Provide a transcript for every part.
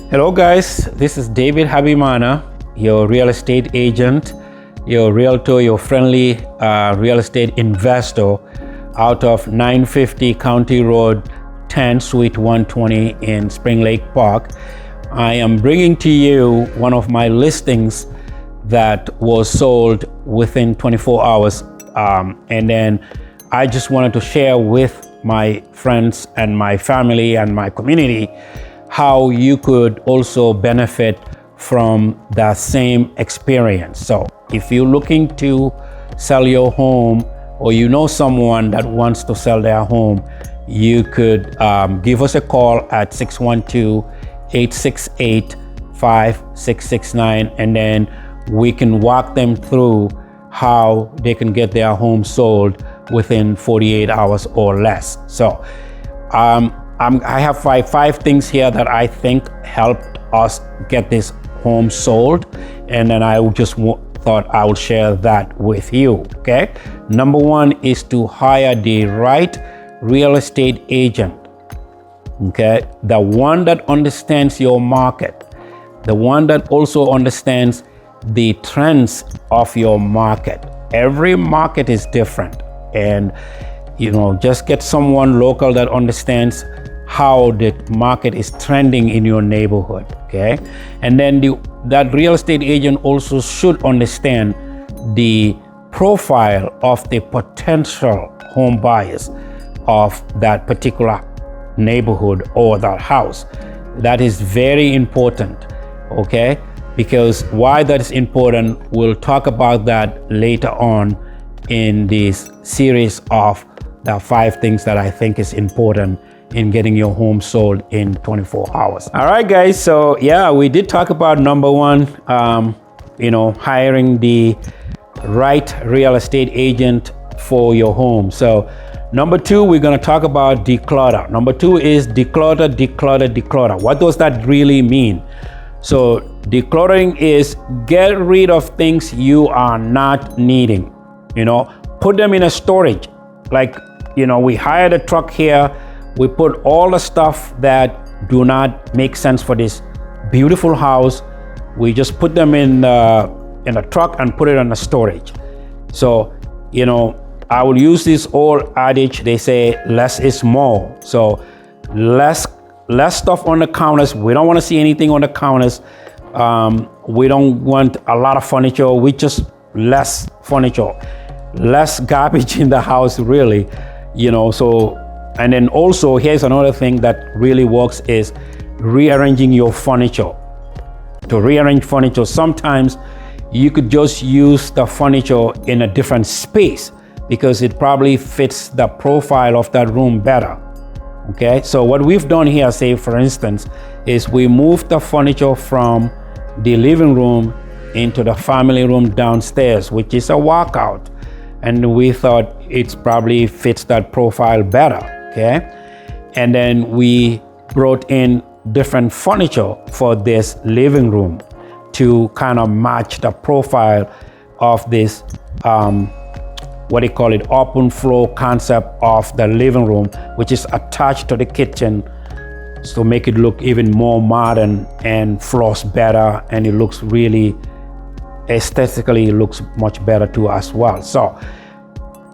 Hello guys, this is David Habimana, your real estate agent, your realtor, your friendly real estate investor out of 950 County Road 10 Suite 120 in Spring Lake Park. I am bringing to you one of my listings that was sold within 24 hours. And then I just wanted to share with my friends and my family and my community how you could also benefit from that same experience. So if you're looking to sell your home, or you know someone that wants to sell their home, you could give us a call at 612-868-5669, and then we can walk them through how they can get their home sold within 48 hours or less. So I have five things here that I think helped us get this home sold, and then I just thought I would share that with you. Okay, number one is to hire the right real estate agent. Okay, the one that understands your market, the one that also understands the trends of your market. Every market is different, and just get someone local that understands how the market is trending in your neighborhood. Okay, and then that real estate agent also should understand the profile of the potential home buyers of that particular neighborhood or that house. That is very important. Okay, because why that is important, we'll talk about that later on in this series of the 5 things that I think is important in getting your home sold in 24 hours. All right, guys. So yeah, we did talk about number one, hiring the right real estate agent for your home. So number 2, we're going to talk about declutter. Number 2 is declutter. What does that really mean? So decluttering is get rid of things you are not needing. Put them in a storage. Like, we hired a truck here. We put all the stuff that do not make sense for this beautiful house. We just put them in a truck and put it in a storage. So, I will use this old adage. They say less is more. So less stuff on the counters. We don't want to see anything on the counters. We don't want a lot of furniture. We just less furniture, less garbage in the house, really. So, and then also here's another thing that really works is rearranging your furniture. To rearrange furniture, sometimes you could just use the furniture in a different space because it probably fits the profile of that room better. Okay, so what we've done here, say for instance, is we moved the furniture from the living room into the family room downstairs, which is a walkout. And we thought it probably fits that profile better. Okay, and then we brought in different furniture for this living room to kind of match the profile of this open floor concept of the living room, which is attached to the kitchen, to make it look even more modern and floors better, and it looks really aesthetically looks much better too as well. So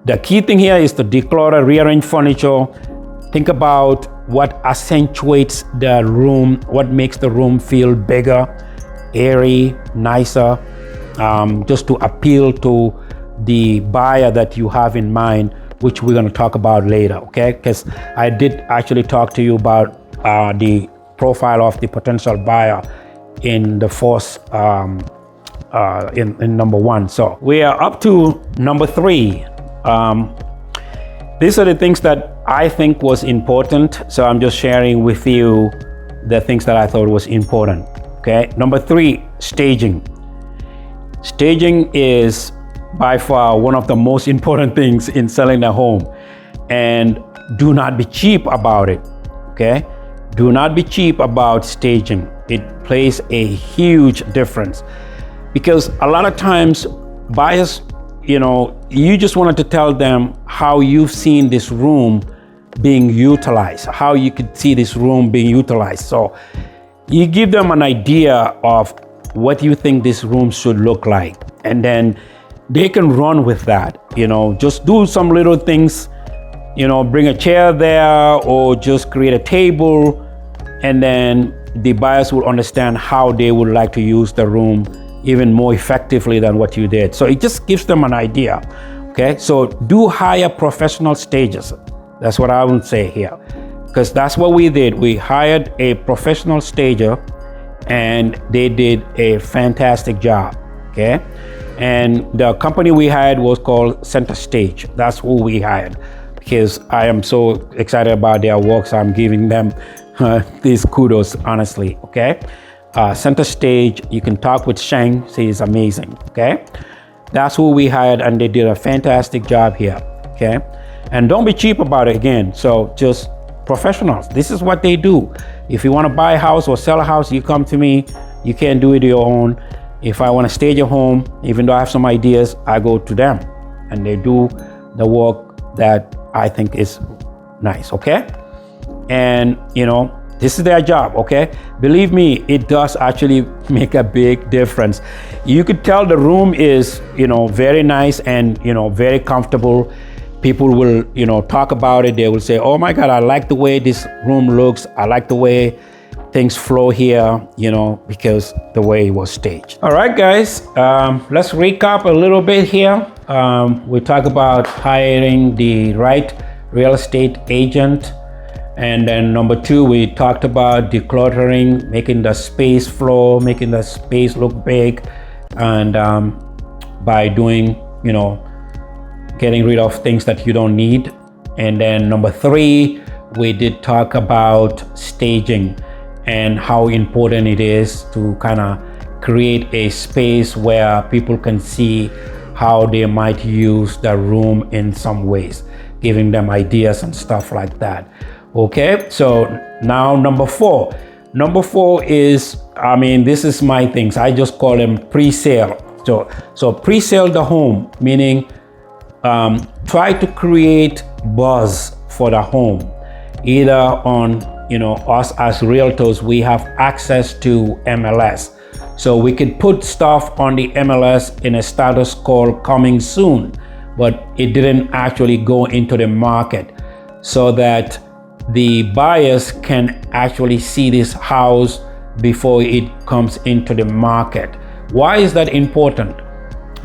the key thing here is to declutter, rearrange furniture. Think about what accentuates the room, what makes the room feel bigger, airy, nicer, just to appeal to the buyer that you have in mind, which we're going to talk about later. Okay, because I did actually talk to you about the profile of the potential buyer in the first in number 1. So we are up to number 3. These are the things that I think was important. So I'm just sharing with you the things that I thought was important. Okay. Number 3, staging. Staging is by far one of the most important things in selling a home, and do not be cheap about it. Okay. Do not be cheap about staging. It plays a huge difference because a lot of times buyers, you just wanted to tell them how you've seen this room being utilized, how you could see this room being utilized. So you give them an idea of what you think this room should look like, and then they can run with that. Just do some little things, bring a chair there or just create a table, and then the buyers will understand how they would like to use the room even more effectively than what you did. So it just gives them an idea. Okay, so do hire professional stagers. That's what I would say here, because that's what we did. We hired a professional stager and they did a fantastic job. Okay, and the company we hired was called Center Stage. That's who we hired, because I am so excited about their work, so I'm giving them these kudos, honestly. Okay, Center Stage, you can talk with Shang, he's amazing. Okay, that's who we hired, and they did a fantastic job here. Okay, and don't be cheap about it again. So just professionals, this is what they do. If you want to buy a house or sell a house, you come to me. You can't do it your own. If I want to stage a home, even though I have some ideas, I go to them and they do the work that I think is nice. Okay, and this is their job. Okay, believe me, it does actually make a big difference. You could tell the room is very nice and very comfortable. People will talk about it. They will say, oh my God, I like the way this room looks. I like the way things flow here, because the way it was staged. All right, guys, let's recap a little bit here. We talk about hiring the right real estate agent. And then number 2, we talked about decluttering, making the space flow, making the space look big, and by doing, getting rid of things that you don't need. And then number 3, we did talk about staging and how important it is to kind of create a space where people can see how they might use the room in some ways, giving them ideas and stuff like that. Okay, so now number 4. Number 4 is, this is my things. I just call them pre-sale. So pre-sale the home, meaning try to create buzz for the home. Either on, us as realtors, we have access to MLS. So we could put stuff on the MLS in a status called coming soon, but it didn't actually go into the market, so that the buyers can actually see this house before it comes into the market. Why is that important?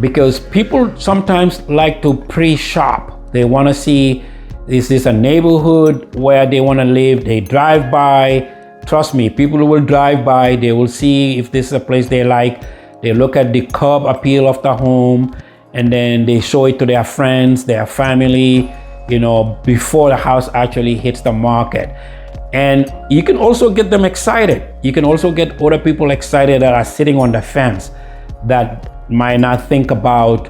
Because people sometimes like to pre-shop. They want to see, is this a neighborhood where they want to live? They drive by. Trust me, people will drive by. They will see if this is a place they like. They look at the curb appeal of the home, and then they show it to their friends, their family, before the house actually hits the market. And you can also get them excited. You can also get other people excited that are sitting on the fence that might not think about,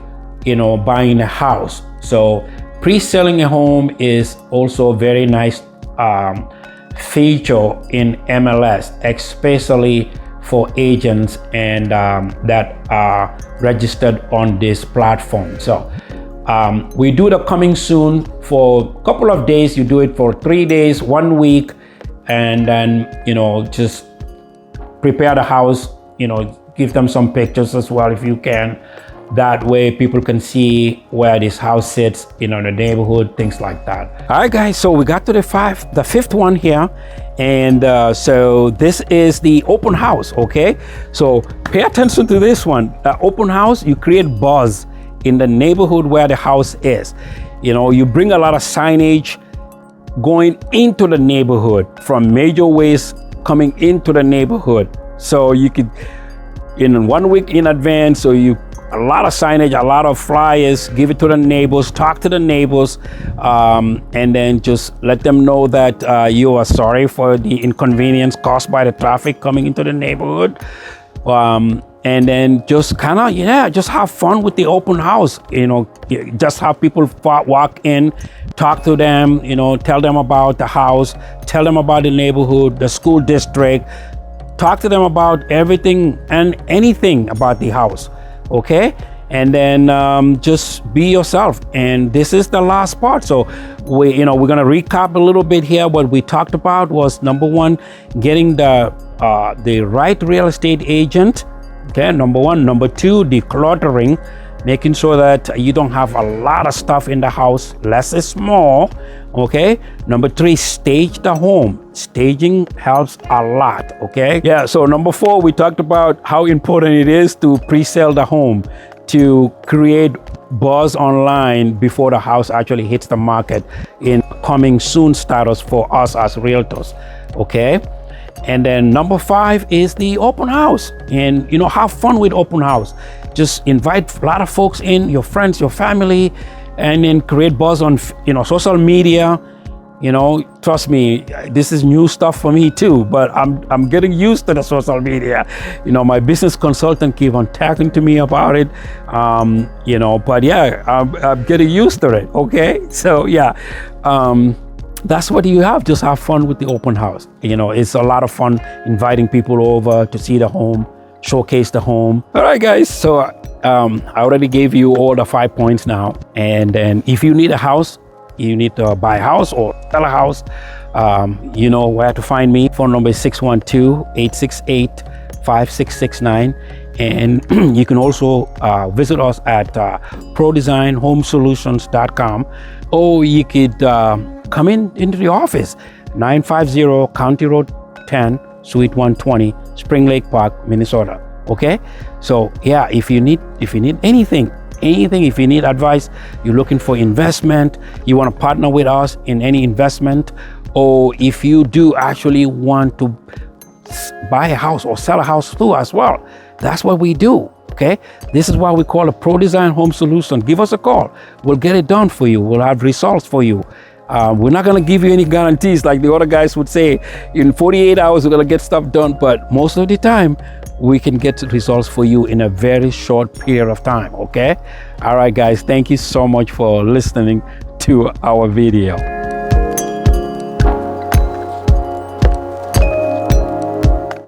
buying a house. So pre-selling a home is also a very nice feature in MLS, especially for agents and that are registered on this platform. So we do the coming soon for a couple of days. You do it for 3 days, 1 week, and then just prepare the house, give them some pictures as well if you can. That way people can see where this house sits, the neighborhood, things like that. All right, guys, so we got to the fifth one here. And so this is the open house. Okay, so pay attention to this one. The open house, you create buzz in the neighborhood where the house is. You bring a lot of signage going into the neighborhood from major ways coming into the neighborhood. So you could, in 1 week in advance, so a lot of signage, a lot of flyers, give it to the neighbors, talk to the neighbors, and then just let them know that you are sorry for the inconvenience caused by the traffic coming into the neighborhood. And then just kind of, just have fun with the open house. Just have people walk in, talk to them, tell them about the house, tell them about the neighborhood, the school district, talk to them about everything and anything about the house. Okay, and then just be yourself. And this is the last part. So we're gonna recap a little bit here. What we talked about was, number 1, getting the the right real estate agent. Okay, number one. Number two, decluttering, making sure that you don't have a lot of stuff in the house. Less is more. Okay. Number three, stage the home. Staging helps a lot. Okay. Yeah. So number four, we talked about how important it is to pre-sell the home, to create buzz online before the house actually hits the market in coming soon status for us as realtors. Okay. And then number five is the open house, and have fun with open house. Just invite a lot of folks in, your friends, your family, and then create buzz on social media. Trust me, this is new stuff for me too, but I'm getting used to the social media. My business consultant keep on talking to me about it. But yeah, I'm getting used to it. Okay, so yeah. That's what you have. Just have fun with the open house. It's a lot of fun inviting people over to see the home, showcase the home. All right, guys. So I already gave you all the 5 points now. And then if you need a house, you need to buy a house or sell a house, you know where to find me. Phone number is 612-868-5669. And you can also visit us at prodesignhomesolutions.com, or you could come into the office, 950 County Road 10, Suite 120, Spring Lake Park, Minnesota. Okay, so yeah, if you need anything, if you need advice, you're looking for investment, you want to partner with us in any investment, or if you do actually want to buy a house or sell a house too as well, that's what we do. Okay, this is why we call a Pro Design Home Solution. Give us a call, we'll get it done for you, we'll have results for you. We're not going to give you any guarantees like the other guys would say, in 48 hours we're going to get stuff done, but most of the time we can get results for you in a very short period of time. Okay, all right guys, thank you so much for listening to our video.